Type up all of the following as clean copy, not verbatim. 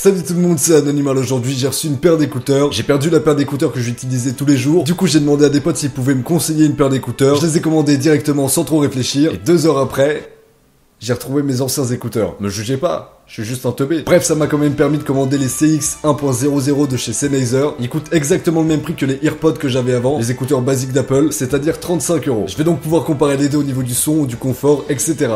Salut tout le monde, c'est Anonymal. Aujourd'hui j'ai reçu une paire d'écouteurs. J'ai perdu la paire d'écouteurs que j'utilisais tous les jours. Du coup j'ai demandé à des potes s'ils pouvaient me conseiller une paire d'écouteurs. Je les ai commandés directement sans trop réfléchir. Et 2 heures après, j'ai retrouvé mes anciens écouteurs. Me jugez pas, je suis juste un teubé. Bref, ça m'a quand même permis de commander les CX 1.00 de chez Sennheiser. Ils coûtent exactement le même prix que les AirPods que j'avais avant, les écouteurs basiques d'Apple, c'est-à-dire 35 €. Je vais donc pouvoir comparer les deux au niveau du son, du confort, etc.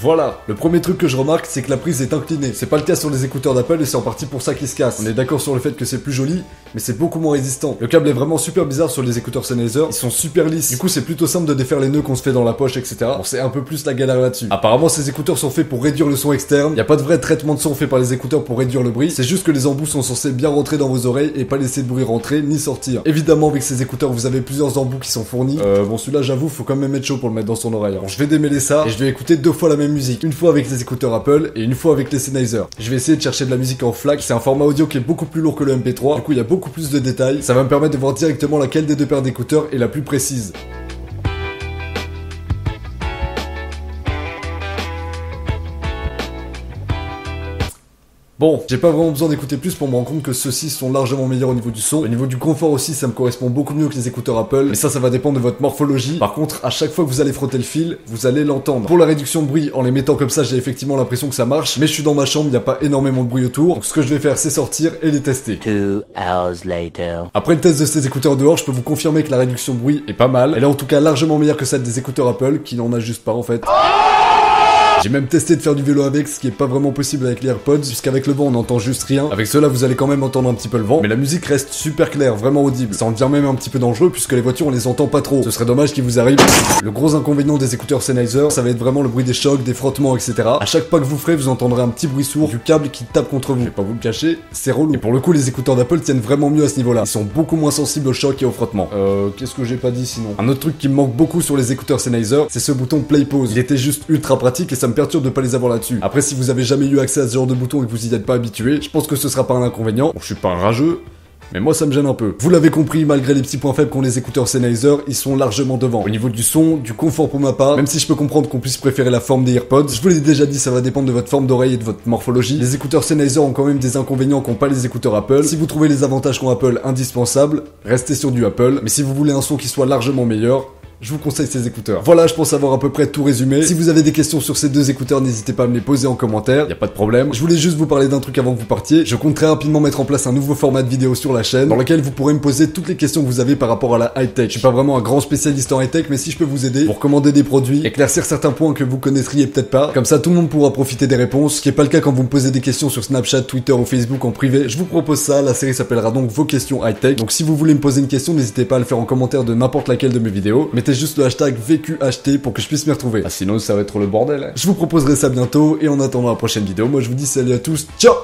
Voilà, le premier truc que je remarque, c'est que la prise est inclinée. C'est pas le cas sur les écouteurs d'Apple et c'est en partie pour ça qu'ils se cassent. On est d'accord sur le fait que c'est plus joli, mais c'est beaucoup moins résistant. Le câble est vraiment super bizarre sur les écouteurs Sennheiser, ils sont super lisses. Du coup, c'est plutôt simple de défaire les nœuds qu'on se fait dans la poche, etc. Bon, c'est un peu plus la galère là-dessus. Apparemment, ces écouteurs sont faits pour réduire le son externe. Y a pas de vrai traitement de son fait par les écouteurs pour réduire le bruit. C'est juste que les embouts sont censés bien rentrer dans vos oreilles et pas laisser de bruit rentrer ni sortir. Évidemment, avec ces écouteurs, vous avez plusieurs embouts qui sont fournis. Bon, celui-là, j'avoue, faut quand même être chaud pour le mettre dans son oreille. Alors, je vais démêler ça et je vais écouter 2 fois la même musique. Une fois avec les écouteurs Apple et une fois avec les Sennheiser. Je vais essayer de chercher de la musique en FLAC, c'est un format audio qui est beaucoup plus lourd que le MP3, du coup il y a beaucoup plus de détails, ça va me permettre de voir directement laquelle des 2 paires d'écouteurs est la plus précise. Bon, j'ai pas vraiment besoin d'écouter plus pour me rendre compte que ceux-ci sont largement meilleurs au niveau du son. Au niveau du confort aussi, ça me correspond beaucoup mieux que les écouteurs Apple. Mais ça va dépendre de votre morphologie. Par contre, à chaque fois que vous allez frotter le fil, vous allez l'entendre. Pour la réduction de bruit, en les mettant comme ça, j'ai effectivement l'impression que ça marche. Mais je suis dans ma chambre, il n'y a pas énormément de bruit autour. Donc ce que je vais faire, c'est sortir et les tester. 2 hours later. Après le test de ces écouteurs dehors, je peux vous confirmer que la réduction de bruit est pas mal. Elle est en tout cas largement meilleure que celle des écouteurs Apple, qui n'en a juste pas en fait. J'ai même testé de faire du vélo avec, ce qui est pas vraiment possible avec les AirPods, puisqu'avec le vent on n'entend juste rien. Avec cela vous allez quand même entendre un petit peu le vent, mais la musique reste super claire, vraiment audible. Ça en devient même un petit peu dangereux puisque les voitures on les entend pas trop. Ce serait dommage qu'il vous arrive. Le gros inconvénient des écouteurs Sennheiser, ça va être vraiment le bruit des chocs, des frottements, etc. À chaque pas que vous ferez, vous entendrez un petit bruit sourd du câble qui tape contre vous. Je vais pas vous le cacher, c'est relou. Et pour le coup, les écouteurs d'Apple tiennent vraiment mieux à ce niveau-là. Ils sont beaucoup moins sensibles aux chocs et aux frottements. Qu'est-ce que j'ai pas dit sinon? Un autre truc qui me manque beaucoup sur les écouteurs Sennheiser, c'est ce bouton play pause. Il était juste ultra pratique et ça me perturbe de pas les avoir là-dessus. Après, si vous avez jamais eu accès à ce genre de bouton et que vous y êtes pas habitué, je pense que ce sera pas un inconvénient. Bon, je suis pas un rageux, mais moi ça me gêne un peu. Vous l'avez compris, malgré les petits points faibles qu'ont les écouteurs Sennheiser, ils sont largement devant. Au niveau du son, du confort pour ma part, même si je peux comprendre qu'on puisse préférer la forme des AirPods, je vous l'ai déjà dit, ça va dépendre de votre forme d'oreille et de votre morphologie. Les écouteurs Sennheiser ont quand même des inconvénients qu'ont pas les écouteurs Apple. Si vous trouvez les avantages qu'ont Apple indispensables, restez sur du Apple. Mais si vous voulez un son qui soit largement meilleur, je vous conseille ces écouteurs. Voilà, je pense avoir à peu près tout résumé. Si vous avez des questions sur ces 2 écouteurs, n'hésitez pas à me les poser en commentaire, y a pas de problème. Je voulais juste vous parler d'un truc avant que vous partiez. Je compte très rapidement mettre en place un nouveau format de vidéo sur la chaîne, dans lequel vous pourrez me poser toutes les questions que vous avez par rapport à la high-tech. Je suis pas vraiment un grand spécialiste en high-tech, mais si je peux vous aider, vous recommander des produits, éclaircir certains points que vous connaîtriez peut-être pas, comme ça tout le monde pourra profiter des réponses, ce qui est pas le cas quand vous me posez des questions sur Snapchat, Twitter ou Facebook en privé. Je vous propose ça, la série s'appellera donc Vos questions high-tech. Donc si vous voulez me poser une question, n'hésitez pas à le faire en commentaire de n'importe laquelle de mes vidéos. Mettez juste le hashtag VQHT pour que je puisse m'y retrouver. Ah sinon ça va être le bordel. Je vous proposerai ça bientôt et en attendant la prochaine vidéo, moi je vous dis salut à tous, ciao.